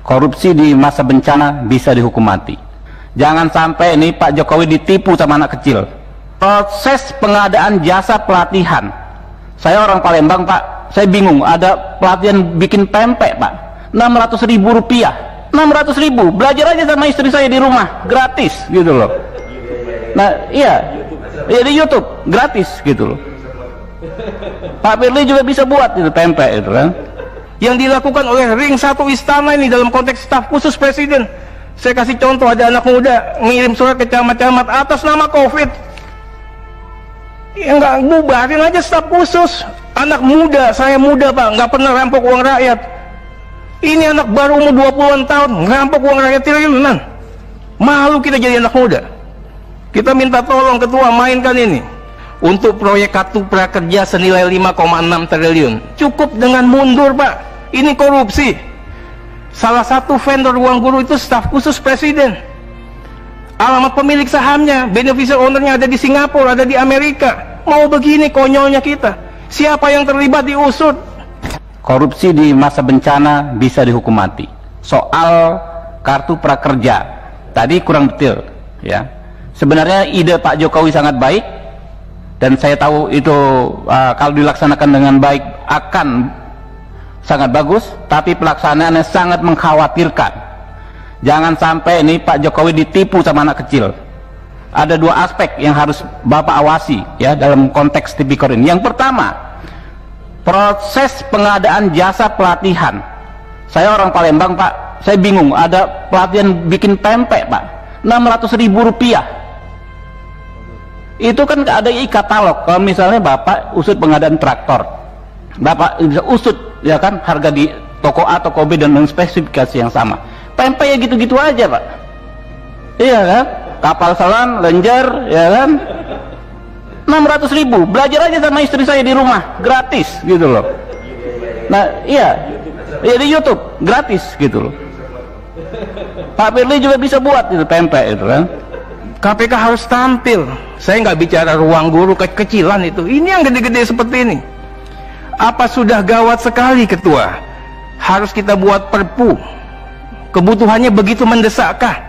Korupsi di masa bencana bisa dihukum mati. Jangan sampai ini Pak Jokowi ditipu sama anak kecil. Proses pengadaan jasa pelatihan, saya orang Palembang Pak, saya bingung, ada pelatihan bikin pempek Pak, 600.000 rupiah. 600.000, belajar aja sama istri saya di rumah, gratis gitu loh. Nah iya, ya di YouTube gratis gitu loh. Pak Firly juga bisa buat itu pempek itu kan. Yang dilakukan oleh ring satu istana ini dalam konteks staf khusus presiden. Saya kasih contoh, ada anak muda ngirim surat ke camat-camat atas nama COVID. Ya nggak, bubarin aja staf khusus. Anak muda, saya muda Pak, nggak pernah rampok uang rakyat. Ini anak baru umur 20-an tahun ngerampok uang rakyat triliunan. Malu kita jadi anak muda. Kita minta tolong ketua mainkan ini untuk proyek kartu prakerja senilai 5,6 triliun. Cukup dengan mundur Pak. Ini korupsi. Salah satu vendor ruang guru itu staf khusus presiden. Alamat pemilik sahamnya, beneficial ownernya ada di Singapura, ada di Amerika. Mau begini konyolnya kita. Siapa yang terlibat diusut. Korupsi di masa bencana bisa dihukum mati. Soal kartu prakerja tadi kurang detail ya. Sebenarnya ide Pak Jokowi sangat baik, dan saya tahu itu kalau dilaksanakan dengan baik akan sangat bagus, tapi pelaksanaannya sangat mengkhawatirkan. Jangan sampai ini Pak Jokowi ditipu sama anak kecil. Ada dua aspek yang harus Bapak awasi ya dalam konteks tipikor ini. Yang pertama, proses pengadaan jasa pelatihan. Saya orang Palembang Pak, saya bingung, ada pelatihan bikin pempek Pak, 600.000 rupiah. Itu kan ada e-katalog. Kalau misalnya Bapak usut pengadaan traktor, Bapak bisa usut ya kan harga di toko A, toko B dengan spesifikasi yang sama. Pempek ya gitu-gitu aja Pak. Iya kan? Kapal selam, lenjer ya kan, 600.000, belajar aja sama istri saya di rumah, gratis gitu loh. Nah iya, ya di YouTube gratis gitu loh. Pak Firly juga bisa buat itu pempek itu kan. KPK harus tampil. Saya nggak bicara ruang guru kekecilan itu. Ini yang gede-gede seperti ini. Apa sudah gawat sekali ketua? Harus kita buat perpu. Kebutuhannya begitu mendesakkah?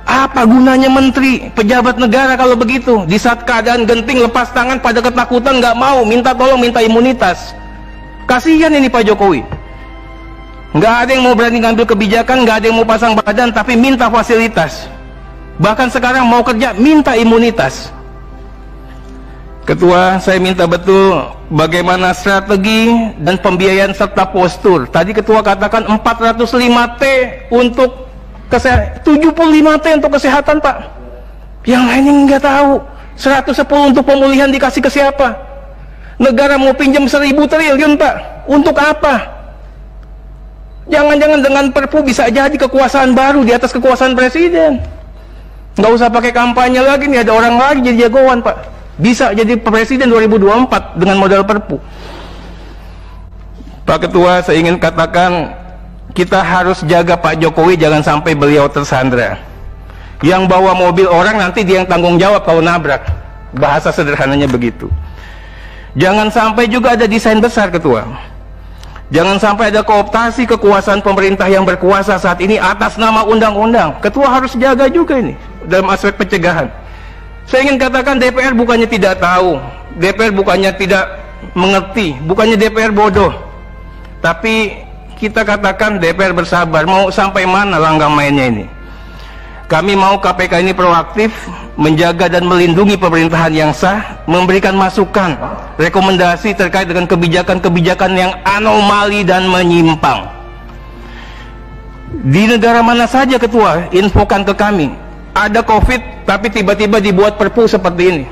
Apa gunanya menteri, pejabat negara kalau begitu? Di saat keadaan genting lepas tangan pada ketakutan nggak mau, minta tolong, minta imunitas. Kasihan ini Pak Jokowi. Nggak ada yang mau berani ngambil kebijakan, nggak ada yang mau pasang badan, tapi minta fasilitas. Bahkan sekarang mau kerja minta imunitas. Ketua, saya minta betul bagaimana strategi dan pembiayaan serta postur. Tadi ketua katakan 405T untuk kesehatan, 75T untuk kesehatan Pak. Yang lainnya nggak tahu. 110 untuk pemulihan dikasih ke siapa? Negara mau pinjam 1.000 triliun Pak. Untuk apa? Jangan-jangan dengan perpu bisa jadi kekuasaan baru di atas kekuasaan presiden. Nggak usah pakai kampanye lagi nih, ada orang lagi jadi jagoan Pak. Bisa jadi presiden 2024 dengan modal perpu. Pak Ketua, saya ingin katakan kita harus jaga Pak Jokowi jangan sampai beliau tersandra. Yang bawa mobil orang nanti dia yang tanggung jawab kalau nabrak. Bahasa sederhananya begitu. Jangan sampai juga ada desain besar Ketua. Jangan sampai ada kooptasi kekuasaan pemerintah yang berkuasa saat ini atas nama undang-undang. Ketua harus jaga juga ini dalam aspek pencegahan. Saya ingin katakan DPR bukannya tidak tahu, DPR bukannya tidak mengerti, bukannya DPR bodoh. Tapi kita katakan DPR bersabar. Mau sampai mana langkah mainnya ini? Kami mau KPK ini proaktif, menjaga dan melindungi pemerintahan yang sah, memberikan masukan, rekomendasi terkait dengan kebijakan-kebijakan yang anomali dan menyimpang. Di negara mana saja Ketua, infokan ke kami. Ada COVID, tapi tiba-tiba dibuat perpu seperti ini.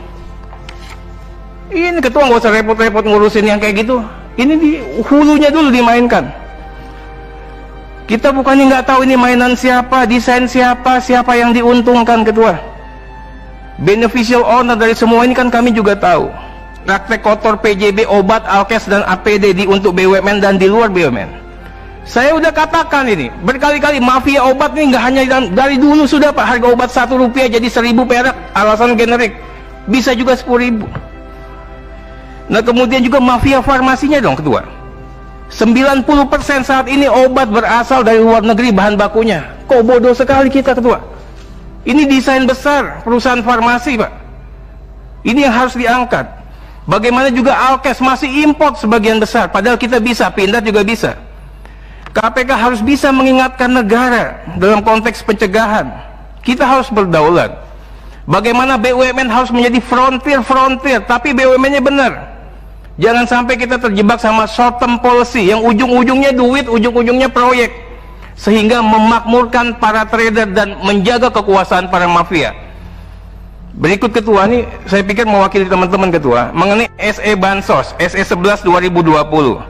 Ini Ketua nggak usah repot-repot ngurusin yang kayak gitu. Ini di hulunya dulu dimainkan. Kita bukannya nggak tahu ini mainan siapa, desain siapa, siapa yang diuntungkan Ketua. Beneficial owner dari semua ini kan kami juga tahu. Praktek kotor PJB, obat, alkes dan APD untuk BUMN dan di luar BUMN. Saya udah katakan ini berkali-kali, mafia obat ini nggak hanya dari dulu sudah Pak. Harga obat 1 rupiah jadi 1.000 perak, alasan generik. Bisa juga 10.000. Nah kemudian juga mafia farmasinya dong Ketua. 90% saat ini obat berasal dari luar negeri bahan bakunya. Kok bodoh sekali kita, Ketua. Ini desain besar perusahaan farmasi, Pak. Ini yang harus diangkat. Bagaimana juga Alkes masih import sebagian besar, padahal kita bisa, Pindad juga bisa. KPK harus bisa mengingatkan negara dalam konteks pencegahan. Kita harus berdaulat. Bagaimana BUMN harus menjadi frontier, tapi BUMN-nya benar. Jangan sampai kita terjebak sama short term policy yang ujung-ujungnya duit, ujung-ujungnya proyek, sehingga memakmurkan para trader dan menjaga kekuasaan para mafia. Berikut, Ketua, ini saya pikir mewakili teman-teman, Ketua, mengenai SE Bansos, SE 11 2020.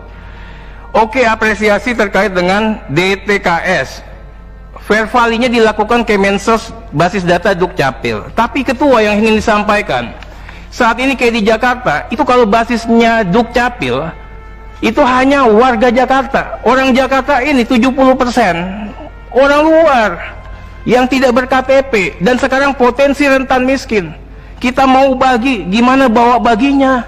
Oke, apresiasi terkait dengan DTKS. Fair value-nya dilakukan Kemensos basis data Dukcapil. Tapi, Ketua, yang ingin disampaikan, saat ini kayak di Jakarta, itu kalau basisnya Dukcapil, itu hanya warga Jakarta. Orang Jakarta ini 70% orang luar yang tidak ber-KTP, dan sekarang potensi rentan miskin. Kita mau bagi, gimana bawa baginya?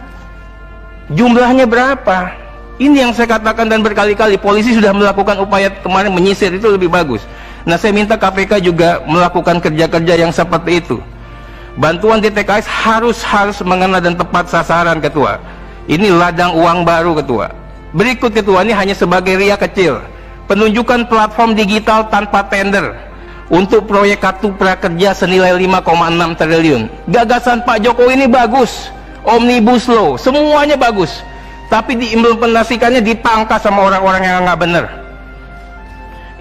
Jumlahnya berapa? Ini yang saya katakan, dan berkali-kali polisi sudah melakukan upaya kemarin menyisir, itu lebih bagus. Nah, saya minta KPK juga melakukan kerja-kerja yang seperti itu. Bantuan DTKS harus mengena dan tepat sasaran, Ketua. Ini ladang uang baru, Ketua. Berikut, Ketua, ini hanya sebagai ria kecil. Penunjukan platform digital tanpa tender untuk proyek kartu prakerja senilai 5,6 triliun. Gagasan Pak Jokowi ini bagus. Omnibus Law, semuanya bagus. Tapi diimplementasikannya dipangkas sama orang-orang yang nggak benar.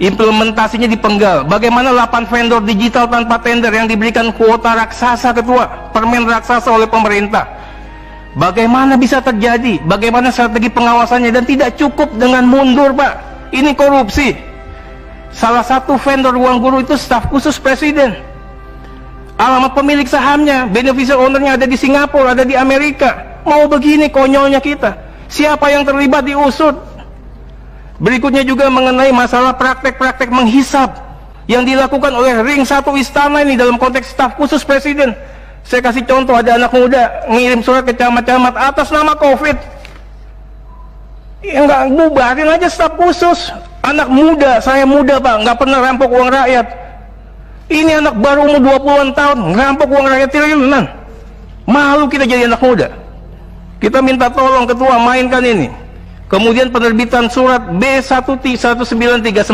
Implementasinya dipenggal. Bagaimana 8 vendor digital tanpa tender yang diberikan kuota raksasa, Ketua, permen raksasa oleh pemerintah? Bagaimana bisa terjadi? Bagaimana strategi pengawasannya? Dan tidak cukup dengan mundur, Pak. Ini korupsi. Salah satu vendor ruang guru itu staf khusus presiden. Alamat pemilik sahamnya, beneficial ownernya ada di Singapura, ada di Amerika. Mau begini konyolnya kita. Siapa yang terlibat diusut. Berikutnya juga mengenai masalah praktek-praktek menghisap yang dilakukan oleh ring 1 istana ini dalam konteks staf khusus presiden. Saya kasih contoh, ada anak muda ngirim surat ke camat-camat atas nama COVID. Ya nggak, bubarin aja staf khusus. Anak muda, saya muda, Pak, nggak pernah rampok uang rakyat. Ini anak baru umur 20-an tahun, ngerampok uang rakyat triliunan. Malu kita jadi anak muda. Kita minta tolong, Ketua, mainkan ini. Kemudian penerbitan surat B1939,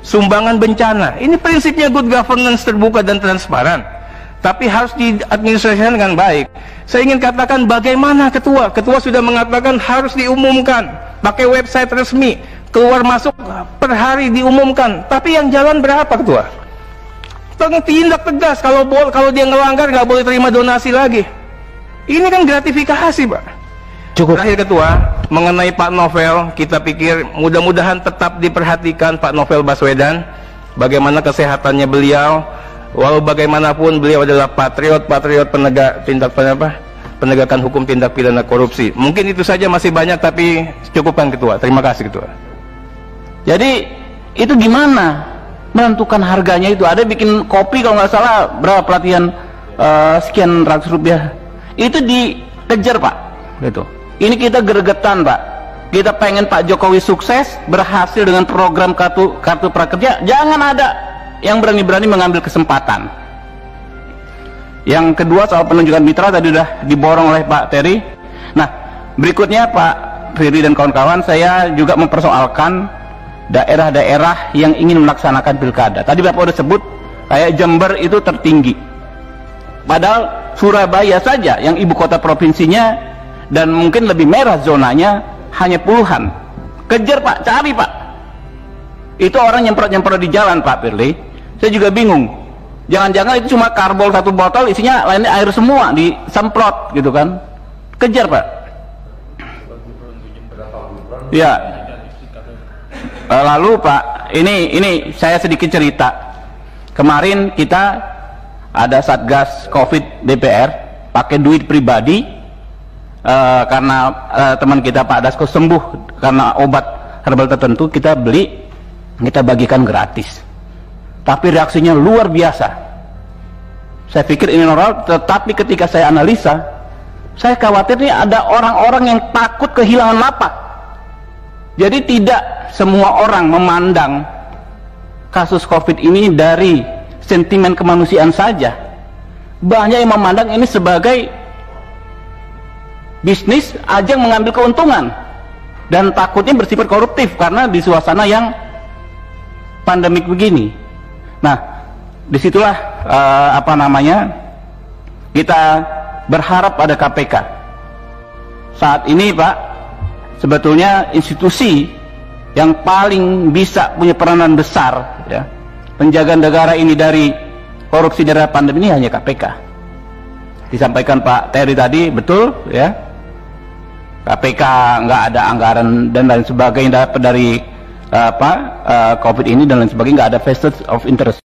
sumbangan bencana. Ini prinsipnya good governance, terbuka dan transparan, tapi harus diadministrasikan dengan baik. Saya ingin katakan bagaimana, Ketua sudah mengatakan harus diumumkan pakai website resmi, keluar masuk per hari diumumkan. Tapi yang jalan berapa, Ketua? Tindak tegas, kalau dia ngelanggar nggak boleh terima donasi lagi. Ini kan gratifikasi, Pak. Cukup. Terakhir, Ketua, mengenai Pak Novel, kita pikir mudah-mudahan tetap diperhatikan Pak Novel Baswedan, bagaimana kesehatannya beliau. Walau bagaimanapun beliau adalah patriot penegakan hukum tindak pidana korupsi. Mungkin itu saja, masih banyak, tapi cukupkan, Ketua. Terima kasih, Ketua. Jadi itu gimana menentukan harganya? Itu ada bikin kopi kalau nggak salah berapa pelatihan sekian ratus rupiah, itu dikejar, Pak. Gitu. Ini kita gregetan, Pak. Kita pengen Pak Jokowi sukses, berhasil dengan program kartu prakerja. Jangan ada yang berani-berani mengambil kesempatan. Yang kedua, soal penunjukan mitra tadi sudah diborong oleh Pak Terry. Nah, berikutnya Pak Firly dan kawan-kawan, saya juga mempersoalkan daerah-daerah yang ingin melaksanakan pilkada. Tadi Bapak sudah sebut kayak Jember itu tertinggi, padahal Surabaya saja yang ibu kota provinsinya dan mungkin lebih merah zonanya hanya puluhan. Kejar, Pak, cari, Pak. Itu orang nyemprot-nyemprot di jalan, Pak Firly. Saya juga bingung. Jangan-jangan itu cuma karbol satu botol, isinya lainnya air semua, disemprot gitu kan. Kejar, Pak. Ya. Lalu, Pak, ini saya sedikit cerita. Kemarin kita ada Satgas Covid DPR pakai duit pribadi. Karena teman kita Pak Dasko sembuh karena obat herbal tertentu, kita beli, kita bagikan gratis. Tapi reaksinya luar biasa. Saya pikir ini normal, tetapi ketika saya analisa, saya khawatir nih ada orang-orang yang takut kehilangan lapak. Jadi tidak semua orang memandang kasus COVID ini dari sentimen kemanusiaan saja. Banyak yang memandang ini sebagai bisnis, ajang mengambil keuntungan, dan takutnya bersifat koruptif karena di suasana yang pandemik begini. Nah, disitulah kita berharap pada KPK. Saat ini Pak, sebetulnya institusi yang paling bisa punya peranan besar ya, penjagaan negara ini dari korupsi dari pandemi ini hanya KPK. Disampaikan Pak Terry tadi betul ya, KPK nggak ada anggaran dan lain sebagainya dapat dari COVID ini dan lain sebagainya, nggak ada vested of interest.